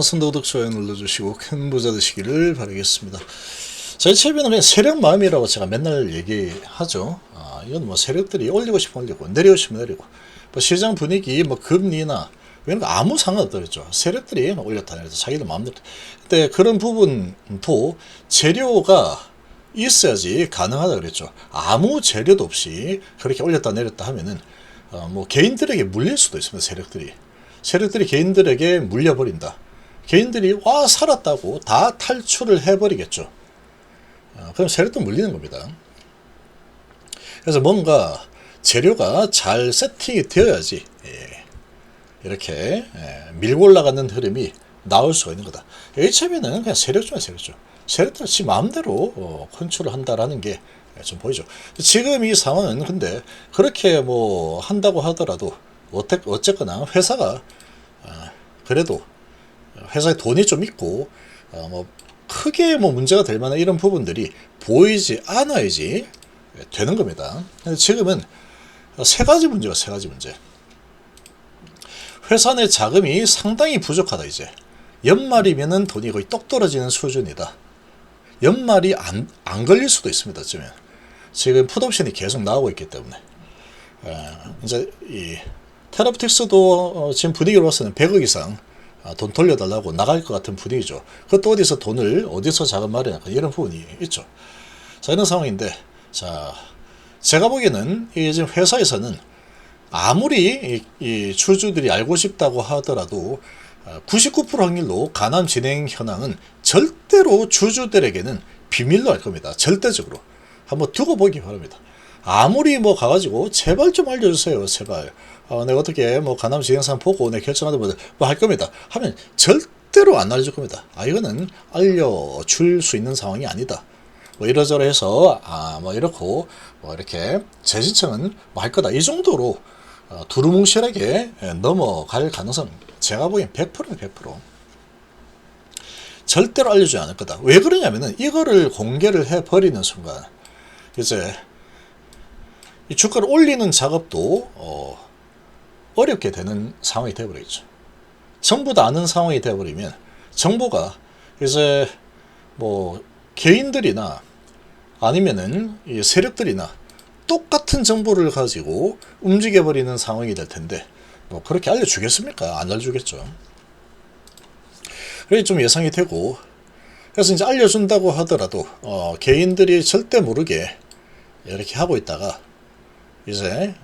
선도구독 좋아요 눌러주시고 큰 부자 되시기를 바라겠습니다. 저희 채비는 그냥 세력 마음이라고 제가 맨날 얘기하죠. 이건 뭐 세력들이 올리고 싶으면 올리고 내리고 싶으면 내리고 뭐 시장 분위기 뭐 금리나 이런 거 아무 상관없겠죠. 세력들이 올렸다 내렸다 자기들 마음대로. 근데 그런 부분도 재료가 있어야지 가능하다 그랬죠. 아무 재료도 없이 그렇게 올렸다 내렸다 하면은 뭐 개인들에게 물릴 수도 있습니다. 세력들이 개인들에게 물려버린다. 개인들이 와 살았다고 다 탈출을 해버리겠죠. 그럼 세력도 물리는 겁니다. 그래서 뭔가 재료가 잘 세팅이 되어야지 이렇게 밀고 올라가는 흐름이 나올 수가 있는 거다. HME는 그냥 세력조야 세력조. 세력들 지 마음대로 컨트롤 한다라는 게 좀 보이죠. 지금 이 상황은 근데 그렇게 뭐 한다고 하더라도 어쨌거나 회사가 그래도 회사에 돈이 좀 있고 뭐 크게 뭐 문제가 될 만한 이런 부분들이 보이지 않아야지 되는 겁니다. 근데 지금은 세 가지 문제가 세 가지 문제. 회사 내 자금이 상당히 부족하다. 이제 연말이면은 돈이 거의 똑 떨어지는 수준이다. 연말이 안 걸릴 수도 있습니다. 지금 풋옵션이 계속 나오고 있기 때문에 이제 이 테라포틱스도 지금 분위기로 봐서는 100억 이상 돈 돌려달라고 나갈 것 같은 분위기죠. 그것도 어디서 자금 마련할까 이런 부분이 있죠. 자, 이런 상황인데, 자, 제가 보기에는 지금 회사에서는 아무리 이 주주들이 알고 싶다고 하더라도 99% 확률로 가남 진행 현황은 절대로 주주들에게는 비밀로 할 겁니다. 절대적으로. 한번 두고 보기 바랍니다. 아무리 뭐 가가지고 제발 좀 알려주세요. 제발. 내가 어떻게 뭐 가남 진행상 보고 내 결정하다 뭐 할 겁니다. 하면 절대로 안 알려줄 겁니다. 이거는 알려줄 수 있는 상황이 아니다. 뭐 이러저러 해서 뭐 이렇고 뭐 이렇게 재신청은 뭐 할 거다. 이 정도로 두루뭉실하게 넘어갈 가능성 제가 보기엔 100%는 100%. 절대로 알려주지 않을 거다. 왜 그러냐면은 이거를 공개를 해버리는 순간 이제 이 주가를 올리는 작업도 어렵게 되는 상황이 되어버리겠죠. 전부 다 아는 상황이 되어버리면 정보가 이제 뭐 개인들이나 아니면은 이 세력들이나 똑같은 정보를 가지고 움직여버리는 상황이 될 텐데 뭐 그렇게 알려주겠습니까? 안 알려주겠죠. 그게 좀 예상이 되고 그래서 이제 알려준다고 하더라도 개인들이 절대 모르게 이렇게 하고 있다가 이제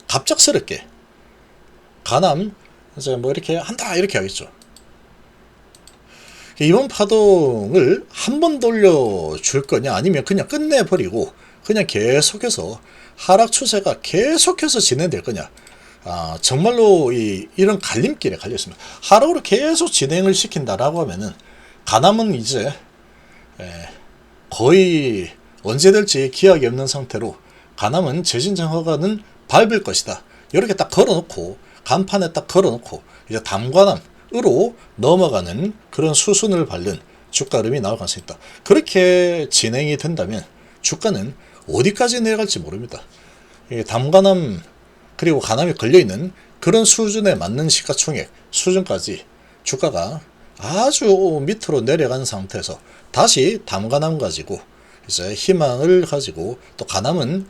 갑작스럽게 가남 이제 뭐 이렇게 한다 이렇게 하겠죠. 이번 파동을 한 번 돌려줄 거냐 아니면 그냥 끝내버리고 그냥 계속해서 하락 추세가 계속해서 진행될 거냐. 정말로 이런 갈림길에 갈려 있습니다. 하락으로 계속 진행을 시킨다라고 하면은 가남은 이제 거의 언제 될지 기약이 없는 상태로 가남은 재진정 허가는 밟을 것이다. 이렇게 딱 걸어놓고 간판에 딱 걸어놓고 이제 담관함으로 넘어가는 그런 수순을 밟는 주가 흐름이 나올 가능성이 있다. 그렇게 진행이 된다면 주가는 어디까지 내려갈지 모릅니다. 담관함 그리고 가남이 걸려있는 그런 수준에 맞는 시가총액 수준까지 주가가 아주 밑으로 내려간 상태에서 다시 담가남 가지고 이제 희망을 가지고 또 가남은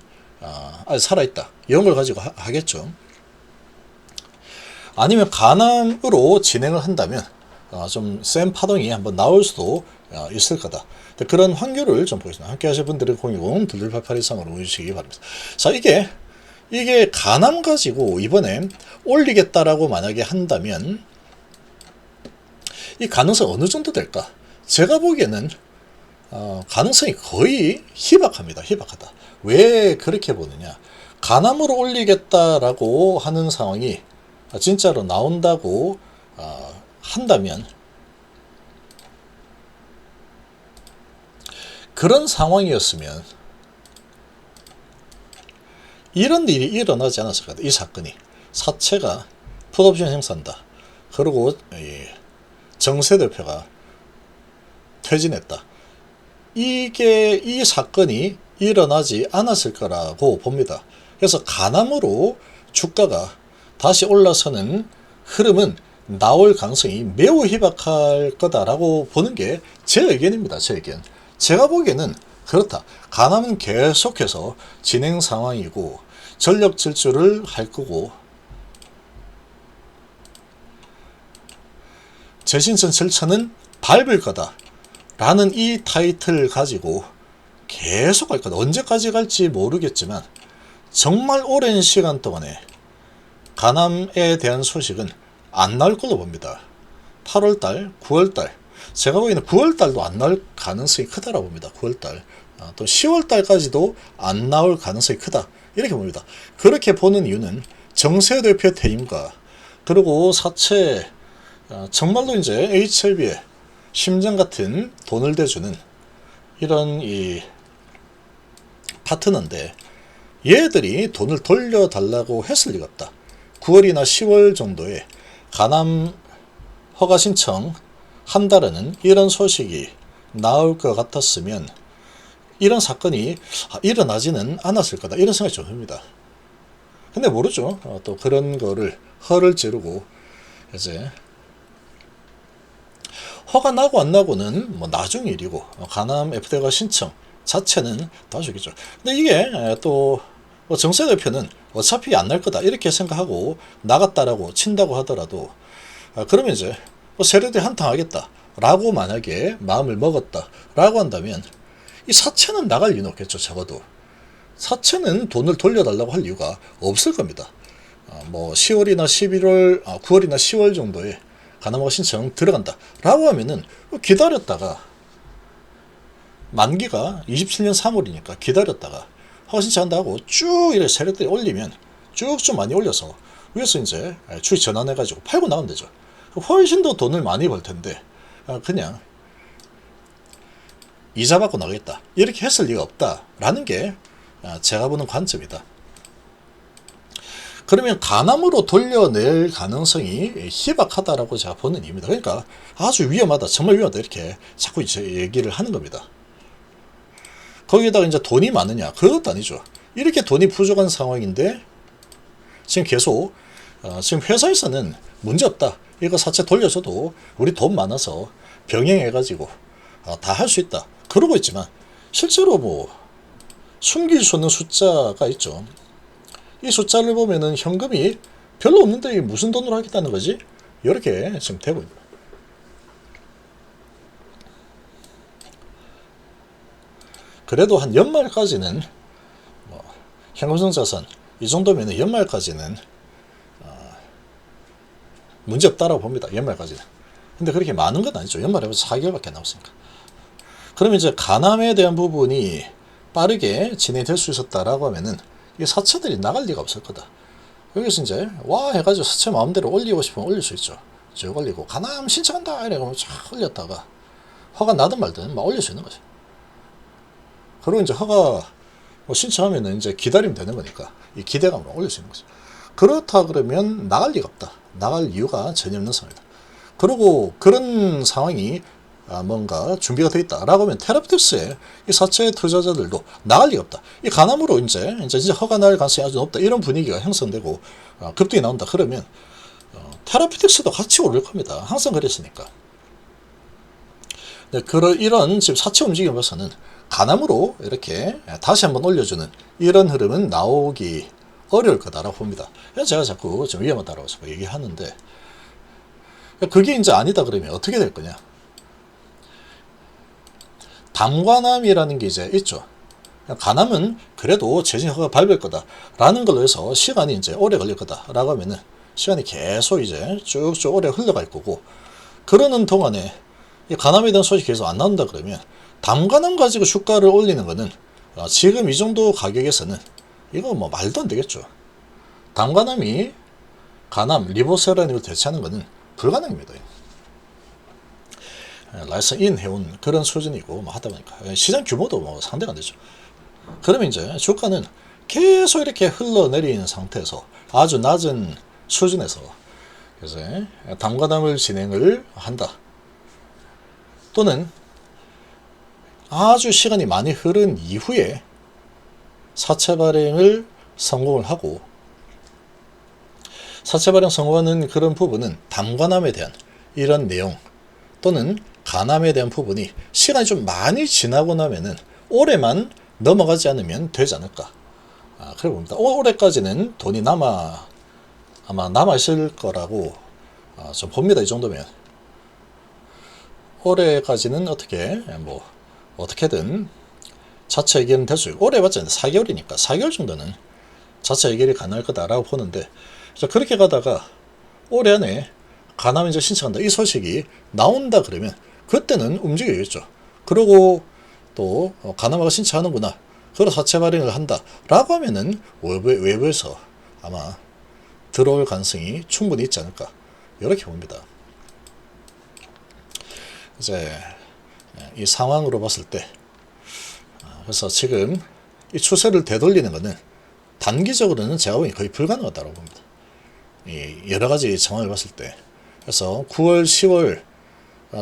아직 살아있다 이런 걸 가지고 하겠죠. 아니면 가남으로 진행을 한다면 좀 센 파동이 한번 나올 수도 있을 거다. 그런 확률을 좀 보겠습니다. 함께 하실 분들은 010-2288-23으로 오시기 바랍니다. 자, 이게 가남 가지고 이번에 올리겠다라고 만약에 한다면 이 가능성 어느 정도 될까? 제가 보기에는 가능성이 거의 희박합니다. 희박하다. 왜 그렇게 보느냐? 가남으로 올리겠다라고 하는 상황이 진짜로 나온다고 한다면 그런 상황이었으면 이런 일이 일어나지 않았을 것 같아요. 이 사건이 사채가 풋옵션 행사한다. 그리고 정세 대표가 퇴진했다. 이 사건이 일어나지 않았을 거라고 봅니다. 그래서 가남으로 주가가 다시 올라서는 흐름은 나올 가능성이 매우 희박할 거다라고 보는 게 제 의견입니다. 제 의견. 제가 보기에는 그렇다. 간암은 계속해서 진행 상황이고 전력 질주를 할 거고 재신선 절차는 밟을 거다 라는 이 타이틀을 가지고 계속 갈 거다. 언제까지 갈지 모르겠지만 정말 오랜 시간 동안에 간암에 대한 소식은 안 나올 걸로 봅니다. 8월달, 9월달, 제가 보기에는 9월달도 안 나올 가능성이 크다라고 봅니다. 9월달, 또 10월달까지도 안 나올 가능성이 크다 이렇게 봅니다. 그렇게 보는 이유는 정세호 대표 퇴임과 그리고 사채, 정말로 이제 HLB에 심장 같은 돈을 대주는 이런 이 파트너인데 얘들이 돈을 돌려달라고 했을 리가 없다. 9월이나 10월 정도에 간암 허가 신청 한다라는 이런 소식이 나올 것 같았으면 이런 사건이 일어나지는 않았을 거다 이런 생각이 좀 듭니다. 근데 모르죠. 또 그런 거를 허를 찌르고 이제 허가 나고 안 나고는 뭐 나중 일이고 간암 FDA가 신청 자체는 나중이죠. 근데 이게 또 정세 대표는 어차피 안 날 거다 이렇게 생각하고 나갔다라고 친다고 하더라도 그러면 이제 세력들이 한탕하겠다 라고 만약에 마음을 먹었다 라고 한다면 이 사채는 나갈 이유는 없겠죠. 적어도 사채는 돈을 돌려달라고 할 이유가 없을 겁니다. 뭐 10월이나 11월 9월이나 10월 정도에 간암허가 신청 들어간다 라고 하면은 기다렸다가 만기가 27년 3월이니까 기다렸다가 허가 신청한다고 쭉 이렇게 세력들이 올리면 쭉쭉 많이 올려서 위에서 이제 추이 전환해가지고 팔고 나가면 되죠. 훨씬 더 돈을 많이 벌 텐데 그냥 이자 받고 나가겠다 이렇게 했을 리가 없다라는 게 제가 보는 관점이다. 그러면 간암으로 돌려낼 가능성이 희박하다라고 제가 보는 이유입니다. 그러니까 아주 위험하다, 정말 위험하다 이렇게 자꾸 이제 얘기를 하는 겁니다. 거기에다가 이제 돈이 많으냐? 그것도 아니죠. 이렇게 돈이 부족한 상황인데 지금 계속 지금 회사에서는 문제 없다. 이거 사채 돌려줘도 우리 돈 많아서 병행해가지고 다 할 수 있다. 그러고 있지만 실제로 뭐 숨길 수 없는 숫자가 있죠. 이 숫자를 보면은 현금이 별로 없는데 무슨 돈으로 하겠다는 거지? 이렇게 지금 되고 있습니다. 그래도 한 연말까지는 뭐 현금성 자산 이 정도면 연말까지는 문제 없다라고 봅니다. 연말까지는. 근데 그렇게 많은 건 아니죠. 연말에 벌써 4개월밖에 안 남았으니까. 그러면 이제 간암에 대한 부분이 빠르게 진행될 수 있었다라고 하면은 이 사채들이 나갈 리가 없을 거다. 여기서 이제 와 해가지고 사채 마음대로 올리고 싶으면 올릴 수 있죠. 쭉 올리고 간암 신청한다 이래가지고 쫙 올렸다가 허가 나든 말든 막 올릴 수 있는 거죠. 그리고 이제 허가 뭐 신청하면은 이제 기다리면 되는 거니까 이 기대감으로 올릴 수 있는 거죠. 그렇다 그러면 나갈 리가 없다. 나갈 이유가 전혀 없는 상황이다. 그리고 그런 상황이 뭔가 준비가 되어 있다라고 하면 테라피틱스의 이 사채 투자자들도 나갈 리가 없다. 이 간암으로 이제 허가 날 가능성이 아주 높다. 이런 분위기가 형성되고 급등이 나온다. 그러면 테라피틱스도 같이 오를 겁니다. 항상 그랬으니까. 네, 이런 지금 사채 움직임을 봐서는 간암으로 이렇게 다시 한번 올려주는 이런 흐름은 나오기 어려울 거다라고 봅니다. 그래서 제가 자꾸 좀 위험하다라고 얘기하는데 그게 이제 아니다 그러면 어떻게 될 거냐? 담관암이라는 게 이제 있죠. 간암은 그래도 재진 허가 밟을 거다라는 걸로 해서 시간이 이제 오래 걸릴 거다라고 하면은 시간이 계속 이제 쭉쭉 오래 흘러갈 거고 그러는 동안에 이 간암에 대한 소식이 계속 안 나온다 그러면 담관암 가지고 주가를 올리는 거는 지금 이 정도 가격에서는 이거 뭐 말도 안 되겠죠. 담관암이 간암, 리보세라닌을 대체하는 거는 불가능입니다. 라이선 인 해온 그런 수준이고 뭐 하다 보니까 시장 규모도 뭐 상대가 안 되죠. 그러면 이제 주가는 계속 이렇게 흘러내리는 상태에서 아주 낮은 수준에서 이제 담가담을 진행을 한다. 또는 아주 시간이 많이 흐른 이후에 사채 발행을 성공을 하고 사채 발행 성공하는 그런 부분은 담관함에 대한 이런 내용 또는 간암에 대한 부분이 시간이 좀 많이 지나고 나면은 올해만 넘어가지 않으면 되지 않을까. 그래 봅니다. 올해까지는 돈이 아마 남아있을 거라고 좀 봅니다. 이 정도면. 올해까지는 어떻게든 자체 해결은 될 수 있고, 올해 봤자 4개월이니까 4개월 정도는 자체 해결이 가능할 거다라고 보는데, 그렇게 가다가 올해 안에 간암 이제 신청한다 이 소식이 나온다 그러면 그때는 움직여야겠죠. 그리고 또 간암화가 신청하는구나, 그리고 사채 발행을 한다 라고 하면은 외부에서 아마 들어올 가능성이 충분히 있지 않을까, 이렇게 봅니다. 이제 이 상황으로 봤을 때, 그래서 지금 이 추세를 되돌리는 것은 단기적으로는 제가 보기엔 거의 불가능하다고 봅니다. 이 여러 가지 상황을 봤을 때. 그래서 9월, 10월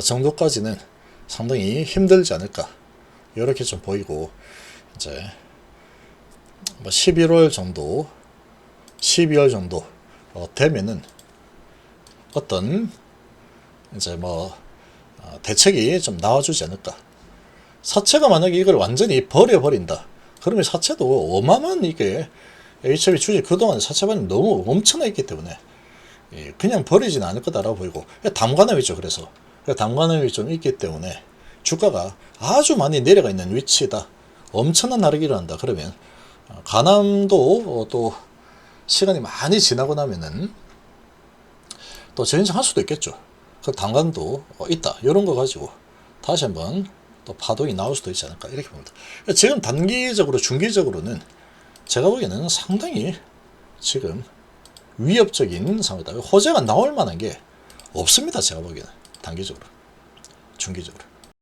정도까지는 상당히 힘들지 않을까, 이렇게 좀 보이고, 이제 11월 정도, 12월 정도 되면은 어떤 이제 대책이 좀 나와주지 않을까. 사채가 만약에 이걸 완전히 버려버린다 그러면 사채도 어마어마한 이게 HB 주식 그동안 사채 반응이 너무 엄청나 있기 때문에 그냥 버리지는 않을 거다라고 보이고, 담관함이 있죠. 그래서 담관함이 좀 있기 때문에 주가가 아주 많이 내려가 있는 위치다, 엄청난 하락을 한다 그러면 간암도 또 시간이 많이 지나고 나면은 또 재인정할 수도 있겠죠. 그 담관도 있다, 이런 거 가지고 다시 한번 또 파동이 나올 수도 있지 않을까, 이렇게 봅니다. 지금 단기적으로 중기적으로는 제가 보기에는 상당히 지금 위협적인 상황이다. 호재가 나올 만한 게 없습니다. 제가 보기에는 단기적으로, 중기적으로.